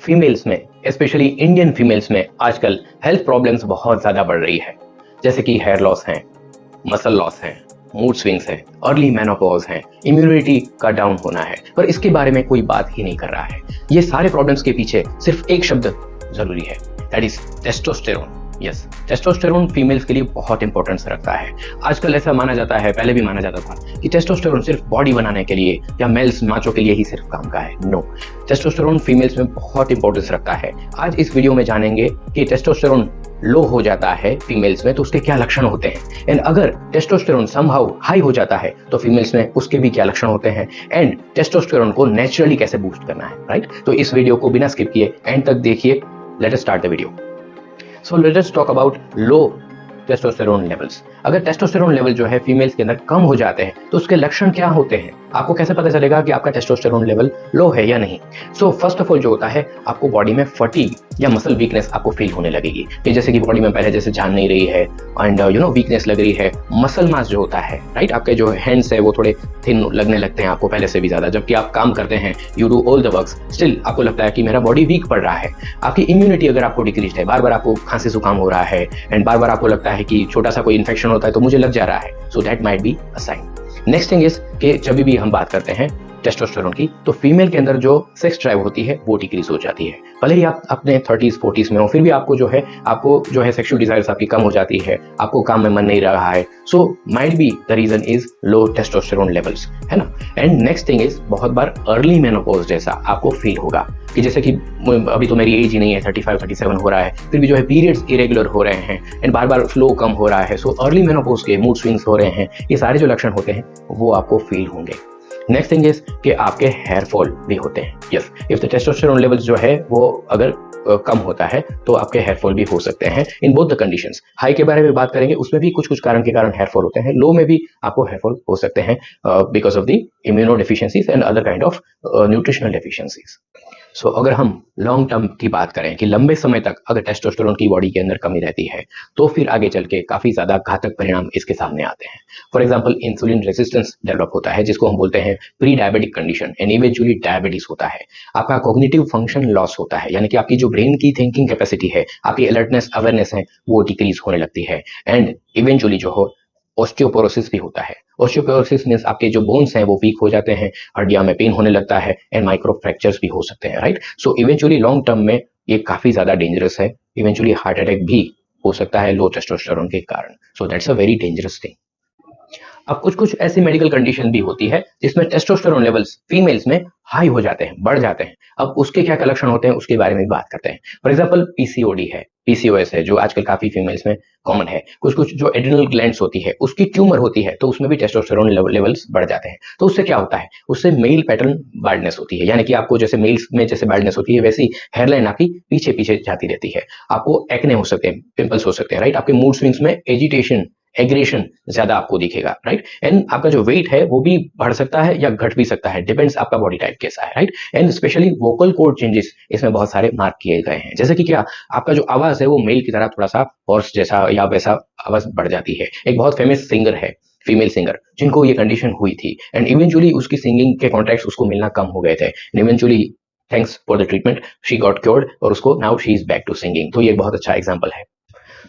Females में, specially Indian females में आजकल हेल्थ प्रॉब्लम्स बहुत ज्यादा बढ़ रही है, जैसे कि हेयर लॉस है, मसल लॉस है, मूड स्विंग्स है, अर्ली मेनोपॉज है, इम्यूनिटी का डाउन होना है, पर इसके बारे में कोई बात ही नहीं कर रहा है। ये सारे प्रॉब्लम्स के पीछे सिर्फ एक शब्द जरूरी है, that is testosterone. Yes, testosterone females के लिए बहुत इंपॉर्टेंस रखता है। आजकल ऐसा माना जाता है, पहले भी माना जाता था कि टेस्टोस्टेरोन सिर्फ बॉडी बनाने के लिए या मेल्स माचो के लिए ही सिर्फ काम का है। नो, टेस्टोस्टेरोन फीमेल्स में बहुत इंपॉर्टेंस रखता है। आज इस वीडियो में जानेंगे कि टेस्टोस्टेरोन लो हो जाता है फीमेल्स में तो उसके क्या लक्षण होते हैं, एंड अगर टेस्टोस्टेरोन समहाउ हाई हो जाता है तो फीमेल्स में उसके भी क्या लक्षण होते हैं, एंड टेस्टोस्टेरोन को नेचुरली कैसे बूस्ट करना है, राइट? तो इस वीडियो को बिना स्किप किए एंड तक देखिए। Let us start the video. So let us talk about low testosterone levels. अगर टेस्टोस्टेरोन लेवल जो है फीमेल्स के अंदर कम हो जाते हैं तो उसके लक्षण क्या होते हैं? आपको कैसे पता चलेगा कि आपका टेस्टोस्टेरोन लेवल लो है या नहीं? सो फर्स्ट ऑफ ऑल जो होता है, आपको बॉडी में फटीग या मसल वीकनेस आपको फील होने लगेगी कि जैसे कि बॉडी में पहले जैसे जान नहीं रही है, एंड वीकनेस लग रही है। मसल मास जो होता है, राइट, आपके जो हैंड्स है वो थोड़े थिन लगने लगते हैं आपको पहले से भी ज्यादा, जबकि आप काम करते हैं, you do all the works, still आपको लगता है कि मेरा बॉडी वीक पड़ रहा है। आपकी इम्यूनिटी अगर आपको डिक्रीज है, बार बार आपको खांसी जुकाम हो रहा है, एंड बार बार आपको लगता है कि छोटा सा कोई इन्फेक्शन होता है तो मुझे लग जा रहा है, so that might be a sign. Next thing is कि जब भी हम बात करते हैं टेस्टोस्टेरोन की, तो फीमेल के अंदर जो सेक्स ड्राइव होती है वो डिक्रीज हो जाती है। भले ही आप अपने 30s 40s में हो, फिर भी आपको जो है सेक्सुअल डिजायर्स आपकी कम हो जाती है, आपको काम में मन नहीं रहा है। So might be the reason is low testosterone levels, है ना। एंड नेक्स्ट थिंग इज बहुत बार अर्ली मेनोपॉज जैसा आपको फील होगा कि जैसे कि अभी तो मेरी एज ही नहीं है, 35 37 हो रहा है, फिर भी जो है पीरियड्स इरेगुलर हो रहे हैं एंड बार बार फ्लो कम हो रहा है। सो अर्ली मेनोपॉज के मूड स्विंग्स हो रहे हैं, ये सारे जो लक्षण होते हैं वो आपको फील होंगे। नेक्स्ट थिंग इज कि आपके हेयर फॉल भी होते हैं। Yes, if the testosterone levels जो है वो अगर कम होता है तो आपके हेयर फॉल भी हो सकते हैं in both the conditions. High के बारे में बात करेंगे, उसमें भी कुछ कुछ कारण के कारण हेयर फॉल होते हैं। लो में भी आपको हेयर फॉल हो सकते हैं because of the immunodeficiencies and other kind of nutritional deficiencies. So अगर हम लॉन्ग टर्म की बात करें कि लंबे समय तक अगर टेस्टोस्टेरोन की बॉडी के अंदर कमी रहती है तो फिर आगे चल के काफी ज्यादा घातक परिणाम इसके सामने आते हैं। For example, insulin resistance develop होता है, जिसको हम बोलते हैं pre diabetic condition, and eventually diabetes होता है। आपका कॉग्निटिव फंक्शन लॉस होता है, यानी कि आपकी जो ब्रेन की थिंकिंग कैपेसिटी है, आपकी अलर्टनेस अवेयरनेस है, वो डिक्रीज होने लगती है। एंड इवेंचुअली जो हो ऑस्टियोपोरोसिस भी होता है। ऑस्टियोपोरोसिस मींस आपके जो बोन्स हैं वो वीक हो जाते हैं, हड्डियां में पेन होने लगता है, एंड माइक्रो फ्रैक्चर्स भी हो सकते हैं, right. So eventually long term में ये काफी ज्यादा डेंजरस है। इवेंचुअली हार्ट अटैक भी हो सकता है लो टेस्टोस्टेरोन के कारण। So that's a very dangerous thing. अब कुछ कुछ ऐसी मेडिकल कंडीशन भी होती है जिसमें टेस्टोस्टेरोन लेवल्स फीमेल्स में हाई हो जाते हैं, बढ़ जाते हैं। अब उसके क्या क्या लक्षण होते हैं उसके बारे में बात करते हैं। फॉर एग्जांपल, पीसीओडी है, पीसीओएस है, जो आजकल काफी फीमेल्स में कॉमन है। कुछ कुछ जो एड्रिनल ग्लैंड्स होती है उसकी ट्यूमर होती है तो उसमें भी टेस्टोस्टेरोन लेवल्स बढ़ जाते हैं। तो उससे क्या होता है, उससे मेल पैटर्न बाल्डनेस होती है, यानी कि आपको जैसे मेल्स में जैसे बाल्डनेस होती है वैसी हेयरलाइन आपकी पीछे पीछे जाती रहती है। आपको एक्ने हो सकते हैं, पिंपल्स हो सकते हैं, राइट। आपके मूड स्विंग्स में एजिटेशन, एग्रेशन ज्यादा आपको दिखेगा, राइट। एंड आपका जो वेट है वो भी बढ़ सकता है या घट भी सकता है, डिपेंड्स आपका बॉडी टाइप कैसा है, right. And specially vocal cord changes इसमें बहुत सारे मार्क किए गए हैं, जैसे कि क्या, आपका जो आवाज है वो मेल की तरह थोड़ा सा हॉर्स जैसा या वैसा आवाज बढ़ जाती है। एक बहुत फेमस सिंगर है, फीमेल सिंगर, जिनको ये कंडीशन हुई थी, एंड इवेंचुअली उसकी सिंगिंग के कॉन्ट्रैक्ट्स उसको मिलना कम हो गए थे, and eventually thanks for the treatment she got cured, और उसको now she is back to singing. तो ये एक बहुत अच्छा एग्जाम्पल है।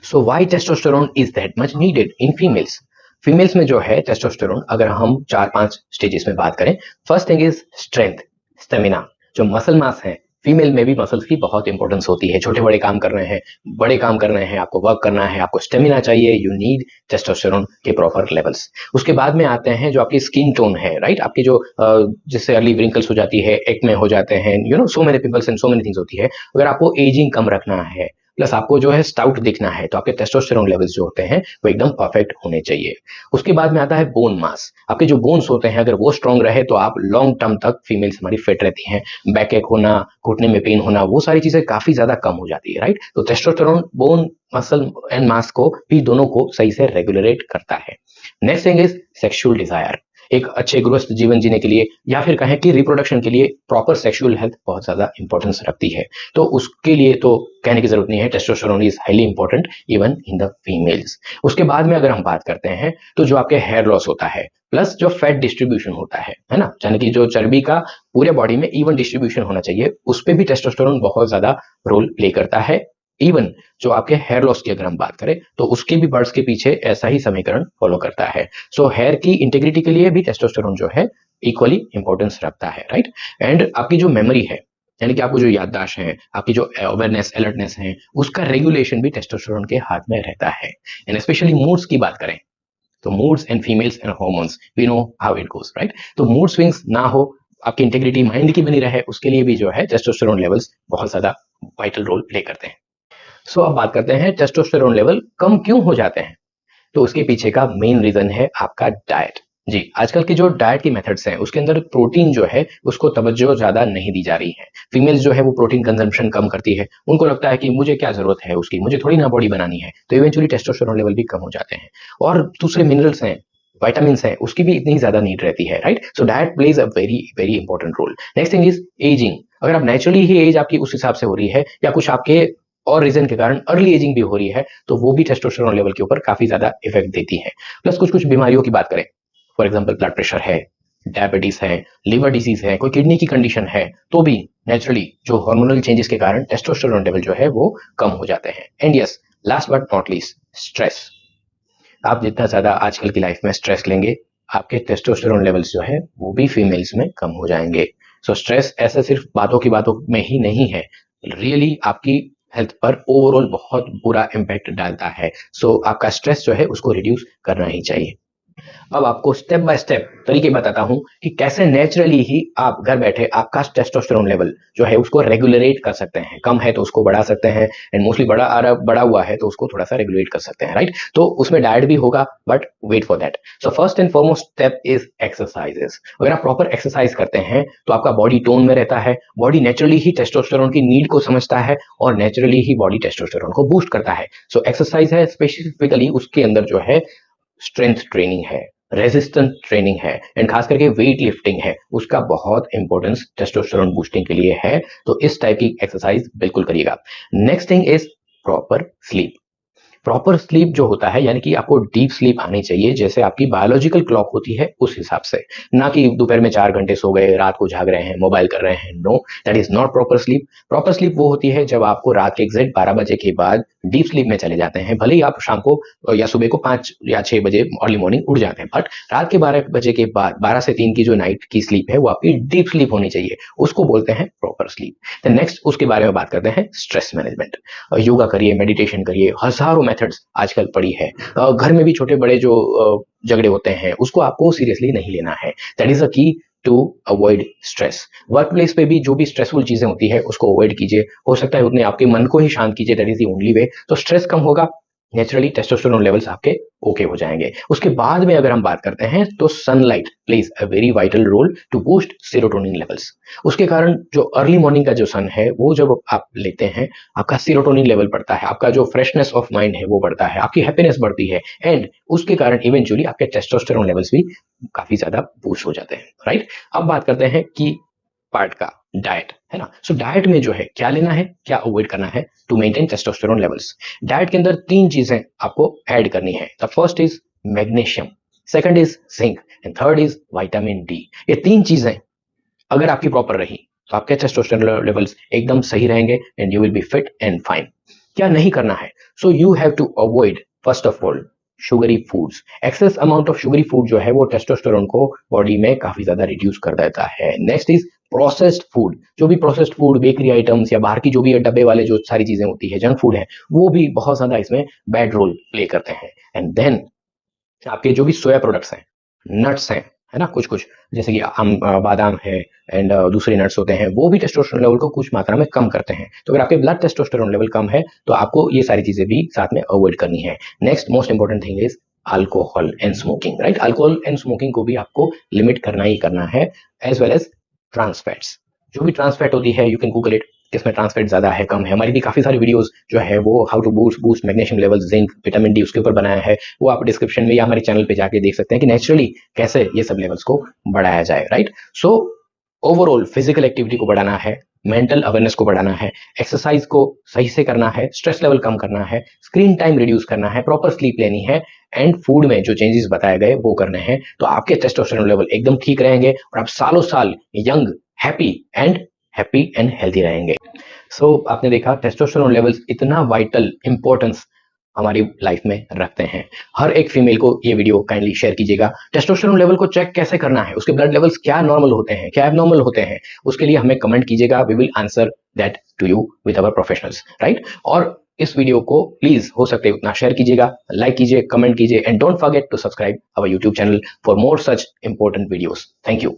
So why testosterone is that much needed in females? Females में जो है टेस्टोस्टेरोन, अगर हम 4-5 स्टेजेस में बात करें, first thing is strength, stamina. जो मसल मास है, फीमेल में भी मसल्स की बहुत इंपॉर्टेंस होती है। छोटे बड़े काम कर रहे हैं, बड़े काम कर रहे हैं, आपको वर्क करना है, आपको स्टेमिना चाहिए, यू नीड टेस्टोस्टेरोन के प्रॉपर लेवल्स। उसके बाद में आते हैं जो आपकी स्किन टोन है, राइट। आपकी जो जिससे अर्ली व्रिंकल्स हो जाती है, एक्ने हो जाते हैं, so many pimples and so many things होती है। अगर आपको एजिंग कम रखना है, प्लस आपको जो है स्टाउट दिखना है, तो आपके टेस्टोस्टेरोन लेवल्स जो होते हैं वो एकदम परफेक्ट होने चाहिए। उसके बाद में आता है बोन मास। आपके जो बोन्स होते हैं अगर वो स्ट्रांग रहे तो आप लॉन्ग टर्म तक फीमेल्स हमारी फिट रहती हैं। बैक एक होना, घुटने में पेन होना, वो सारी चीजें काफी ज्यादा कम हो जाती है, राइट। तो testosterone bone muscle and mass को भी दोनों को सही से रेगुलेट करता है। Next thing is sexual desire. एक अच्छे गृहस्थ जीवन जीने के लिए या फिर कहें कि रिप्रोडक्शन के लिए प्रॉपर सेक्सुअल हेल्थ बहुत ज्यादा इंपॉर्टेंस रखती है। तो उसके लिए तो कहने की जरूरत नहीं है, testosterone is highly important even in the females. उसके बाद में अगर हम बात करते हैं तो जो आपके हेयर लॉस होता है प्लस जो फैट डिस्ट्रीब्यूशन होता है ना, यानी कि जो चर्बी का पूरे बॉडी में इवन डिस्ट्रीब्यूशन होना चाहिए, उस पर भी टेस्टोस्टेरोन बहुत ज्यादा रोल प्ले करता है। इवन जो आपके हेयर लॉस की अगर हम बात करें तो उसके भी बर्ड्स के पीछे ऐसा ही समीकरण फॉलो करता है। सो हेयर की इंटीग्रिटी के लिए भी टेस्टोस्टेरोन जो है इक्वली इंपॉर्टेंस रखता है, राइट। एंड आपकी जो मेमोरी है, यानी कि आपको जो याददाश्त है, आपकी जो अवेयरनेस अलर्टनेस है, उसका रेगुलेशन भी टेस्टोस्टेरोन के हाथ में रहता है। एंड स्पेशली मूड्स की बात करें तो moods and females and hormones we know how it goes, right. तो मूड स्विंग्स ना हो, आपकी इंटेग्रिटी माइंड की बनी रहे, उसके लिए भी जो है टेस्टोस्टेरोन लेवल्स बहुत ज्यादा वाइटल रोल प्ले करते हैं। सो अब बात करते हैं टेस्टोस्टेरोन लेवल कम क्यों हो जाते हैं। तो उसके पीछे का मेन रीजन है आपका डाइट। जी, आजकल की जो डाइट की मेथड्स हैं उसके अंदर प्रोटीन जो है उसको तवज्जो ज्यादा नहीं दी जा रही है। फीमेल्स जो है वो प्रोटीन कंजम्पशन कम करती है, उनको लगता है कि मुझे क्या जरूरत है उसकी, मुझे थोड़ी ना बॉडी बनानी है, तो इवेंचुअली टेस्टोस्टेरोन लेवल भी कम हो जाते हैं। और दूसरे मिनरल्स हैं, विटामिन है, उसकी भी इतनी ज्यादा नीड रहती है, right. So diet plays a very very important role. Next thing is ageing. अगर आप नेचुरली ही एज आपकी उस हिसाब से हो रही है या कुछ आपके और रीजन के कारण अर्ली एजिंग भी हो रही है, तो वो भी टेस्टोस्टेरोन लेवल के ऊपर काफी ज्यादा इफेक्ट देती है। प्लस कुछ कुछ बीमारियों की बात करें, फॉर एग्जांपल ब्लड प्रेशर है, डायबिटीज है, लिवर डिजीज है, कोई किडनी की कंडीशन है, तो भी नेचुरली जो हार्मोनल चेंजेस के कारण टेस्टोस्टेरोन लेवल जो है वो कम हो जाते हैं। And yes, last but not least, stress. आप जितना ज्यादा आजकल की लाइफ में स्ट्रेस लेंगे, आपके टेस्टोस्टेरोन लेवल्स जो है वो भी फीमेल्स में कम हो जाएंगे। सो स्ट्रेस ऐसे सिर्फ बातों की बातों में ही नहीं है, रियली आपकी हेल्थ पर ओवरऑल बहुत बुरा इम्पैक्ट डालता है। सो आपका स्ट्रेस जो है उसको रिड्यूस करना ही चाहिए। अब आपको स्टेप बाय स्टेप तरीके बताता हूं कि कैसे नेचुरली ही आप घर बैठे आपका टेस्टोस्टेरोन लेवल जो है उसको रेगुलेट कर सकते हैं। कम है तो उसको बढ़ा सकते हैं, एंड मोस्टली बड़ा हुआ है तो उसको थोड़ा सा रेगुलेट कर सकते हैं, राइट। तो उसमें डाइट भी होगा, but wait for that. So first and foremost step is exercises. अगर आप प्रॉपर एक्सरसाइज करते हैं तो आपका बॉडी टोन में रहता है, बॉडी नेचुरली ही टेस्टोस्टेरोन की नीड को समझता है और नेचुरली ही बॉडी टेस्टोस्टेरोन को बूस्ट करता है। सो एक्सरसाइज है, स्पेसिफिकली उसके अंदर जो है स्ट्रेंथ ट्रेनिंग है, रेजिस्टेंस ट्रेनिंग है, एंड खास करके वेट लिफ्टिंग है, उसका बहुत इंपॉर्टेंस टेस्टोस्टेरोन बूस्टिंग के लिए है। तो इस टाइप की एक्सरसाइज बिल्कुल करिएगा। Next thing is proper sleep. Proper sleep जो होता है, यानी कि आपको डीप स्लीप आनी चाहिए जैसे आपकी बायोलॉजिकल क्लॉक होती है उस हिसाब से, ना कि दोपहर में 4 घंटे सो गए, रात को जाग रहे हैं, मोबाइल कर रहे हैं। No, that is not proper sleep. Proper sleep वो होती है जब आपको रात के एग्जैक्ट 12 बजे के बाद डीप स्लीप में चले जाते हैं। भले ही आप शाम को या सुबह को 5 या 6 बजे अर्ली मॉर्निंग उठ जाते हैं, बट रात के 12 बजे के बाद 12 से 3 की जो नाइट की स्लीप है वो आपकी डीप स्लीप होनी चाहिए, उसको बोलते हैं प्रॉपर स्लीप। नेक्स्ट उसके बारे में बात करते हैं स्ट्रेस मैनेजमेंट। योगा करिए, मेडिटेशन करिए, हजारों मेथड्स आजकल पड़ी है। घर में भी छोटे बड़े जो झगड़े होते हैं उसको आपको सीरियसली नहीं लेना है। That is a key to avoid stress. Work place पे भी जो भी स्ट्रेसफुल चीजें होती है उसको अवॉइड कीजिए, हो सकता है उतने आपके मन को ही शांत कीजिए, that is the only way. तो स्ट्रेस कम होगा, नेचुरली टेस्टोस्टेरोन लेवल्स आपके ओके हो जाएंगे। उसके बाद में अगर हम बात करते हैं तो sunlight plays a very vital role to boost serotonin levels. उसके कारण जो अर्ली मॉर्निंग का जो सन है वो जब आप लेते हैं, आपका सेरोटोनिन लेवल बढ़ता है, आपका जो फ्रेशनेस ऑफ माइंड है वो बढ़ता है, आपकी हैप्पीनेस बढ़ती है, एंड उसके कारण इवेंचुअली आपके टेस्टोस्टेरोन लेवल्स भी काफी ज्यादा बूस्ट हो जाते हैं, राइट। अब बात करते हैं कि पार्ट का डाइट है ना। सो डाइट में जो है क्या लेना है, क्या अवॉइड करना है to maintain testosterone levels. Diet के अंदर 3 चीजें आपको ऐड करनी है। The first is magnesium, second is zinc, and third is vitamin D. ये 3 चीजें अगर आपकी प्रॉपर रही तो आपके टेस्टोस्टेरोन लेवल्स एकदम सही रहेंगे and you will be fit and fine. क्या नहीं करना है, so you have to avoid first of all sugary foods. Excess amount of sugary food जो है वो टेस्टोस्टेरोन को बॉडी में काफी ज्यादा रिड्यूस कर देता है। Next is processed food. जो भी प्रोसेस्ड फूड, बेकरी आइटम्स या बाहर की जो भी डब्बे वाले जो सारी चीजें होती है, जंक फूड है, वो भी बहुत ज्यादा इसमें बैड रोल प्ले करते हैं। एंड देन आपके जो भी सोया प्रोडक्ट्स हैं, नट्स हैं, है ना, कुछ कुछ जैसे कि बादाम है एंड दूसरे नट्स होते हैं, वो भी टेस्टोस्टेरोन लेवल को कुछ मात्रा में कम करते हैं। तो अगर आपके ब्लड टेस्टोस्टेरोन लेवल कम है तो आपको ये सारी चीजें भी साथ में अवॉइड करनी है। Next most important thing is alcohol and smoking, right. Alcohol and smoking को भी आपको लिमिट करना ही करना है, as well as trans fats. जो भी ट्रांस फैट होती है, यू कैन गूगल इट, किसमें ट्रांसफैट ज्यादा है, कम है। हमारी भी काफी सारी वीडियोस जो है वो how to boost magnesium level, zinc, vitamin D, उसके ऊपर बनाया है। वो आप डिस्क्रिप्शन में या हमारे चैनल पे जाके देख सकते हैं कि नेचुरली कैसे ये सब लेवल्स को बढ़ाया जाए, right. So overall physical activity को बढ़ाना है, मेंटल अवेयरनेस को बढ़ाना है, एक्सरसाइज को सही से करना है, स्ट्रेस लेवल कम करना है, स्क्रीन टाइम रिड्यूस करना है, प्रॉपर स्लीप लेनी है, एंड फूड में जो चेंजेस बताए गए वो करने हैं। तो आपके टेस्टोस्टेरोन लेवल एकदम ठीक रहेंगे और आप सालों साल यंग, हैप्पी एंड हेल्थी रहेंगे। सो आपने देखा टेस्टोस्टेरोन लेवल्स इतना वाइटल इंपॉर्टेंस हमारी लाइफ में रखते हैं। हर एक फीमेल को ये वीडियो काइंडली शेयर कीजिएगा। टेस्टोस्टेरोन लेवल को चेक कैसे करना है, उसके ब्लड लेवल्स क्या नॉर्मल होते हैं, क्या एबनॉर्मल होते हैं, उसके लिए हमें कमेंट कीजिएगा। We will answer that to you with our professionals, right. और इस वीडियो को प्लीज हो सकते उतना शेयर कीजिएगा, लाइक कीजिए, कमेंट कीजिए, and don't forget to subscribe our YouTube channel for more such important videos. Thank you.